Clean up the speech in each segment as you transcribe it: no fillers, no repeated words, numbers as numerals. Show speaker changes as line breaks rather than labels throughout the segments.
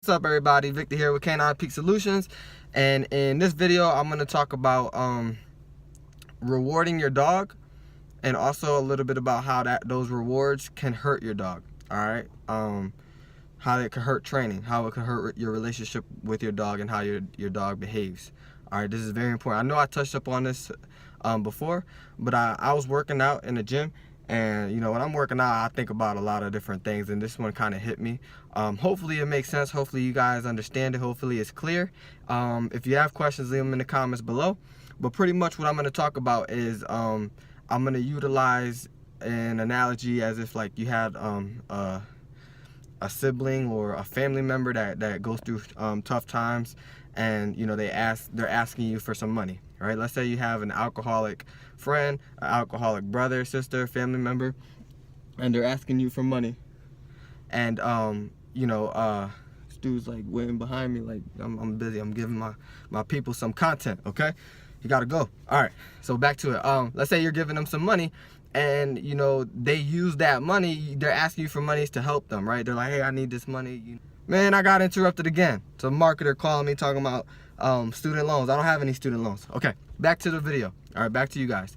What's up, everybody? Victor here with Canine Peak Solutions, and in this video I'm going to talk about rewarding your dog, and also a little bit about how those rewards can hurt your dog. All right, how it can hurt training, how it can hurt your relationship with your dog, and how your dog behaves. All right, this is very important. I know I touched up on this before, but I was working out in the gym. And you know, when I'm working out, I think about a lot of different things, and this one kind of hit me. Hopefully it makes sense. Hopefully you guys understand it. Hopefully it's clear. If you have questions, leave them in the comments below. But pretty much what I'm going to talk about is I'm going to utilize an analogy as if like you had a sibling or a family member that goes through tough times, and you know they're asking you for some money. Right? Let's say you have an alcoholic friend, an alcoholic brother, sister, family member, and they're asking you for money. And you know, this dude's like waiting behind me, like I'm busy. I'm giving my people some content. Okay, you gotta go. All right. So back to it. Let's say you're giving them some money, and you know they use that money. They're asking you for money to help them, right? They're like, hey, I need this money. Man, I got interrupted again. So a marketer calling me talking about student loans. I don't have any student loans. Okay, back to the video. All right, back to you guys.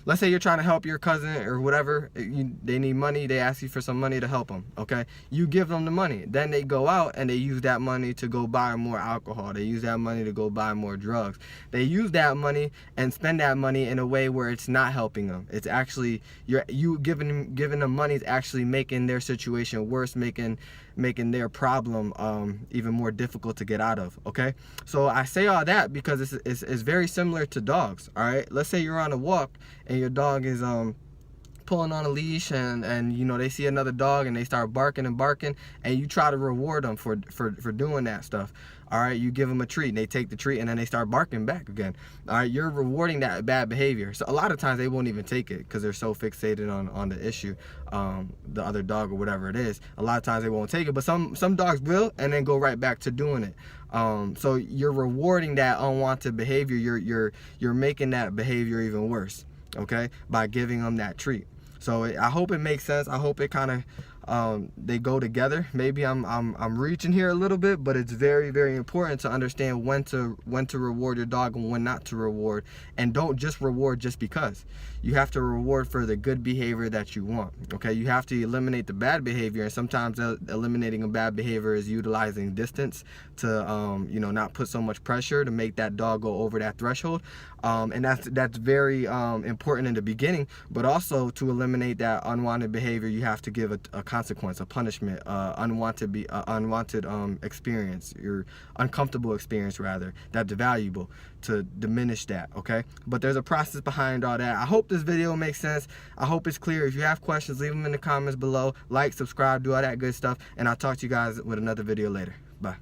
Let's say you're trying to help your cousin or whatever. They need money. They ask you for some money to help them. Okay, you give them the money. Then they go out and they use that money to go buy more alcohol. They use that money to go buy more drugs. They use that money and spend that money in a way where it's not helping them. It's actually you giving them money is actually making their situation worse, making their problem even more difficult to get out of. Okay, so I say all that because it's very similar to dogs. All right, let's say you're on a walk and your dog is pulling on a leash, and you know they see another dog and they start barking and barking, and you try to reward them for doing that stuff. All right, you give them a treat and they take the treat and then they start barking back again. All right, you're rewarding that bad behavior. So a lot of times they won't even take it because they're so fixated on the issue, the other dog or whatever it is. A lot of times they won't take it, but some dogs will and then go right back to doing it. So you're rewarding that unwanted behavior. You're making that behavior even worse. Okay, by giving them that treat. So I hope it makes sense. I hope it kind of they go together. Maybe I'm reaching here a little bit, but it's very, very important to understand when to reward your dog and when not to reward. And don't just reward just because. You have to reward for the good behavior that you want. Okay, you have to eliminate the bad behavior, and sometimes eliminating a bad behavior is utilizing distance to you know, not put so much pressure to make that dog go over that threshold. And that's very important in the beginning, but also to eliminate that unwanted behavior, you have to give a consequence, a punishment, unwanted experience, your uncomfortable experience rather, that's valuable, to diminish that. Okay, but there's a process behind all that. I hope this video makes sense. I hope it's clear. If you have questions, leave them in the comments below. Like, subscribe, do all that good stuff, and I'll talk to you guys with another video later. Bye.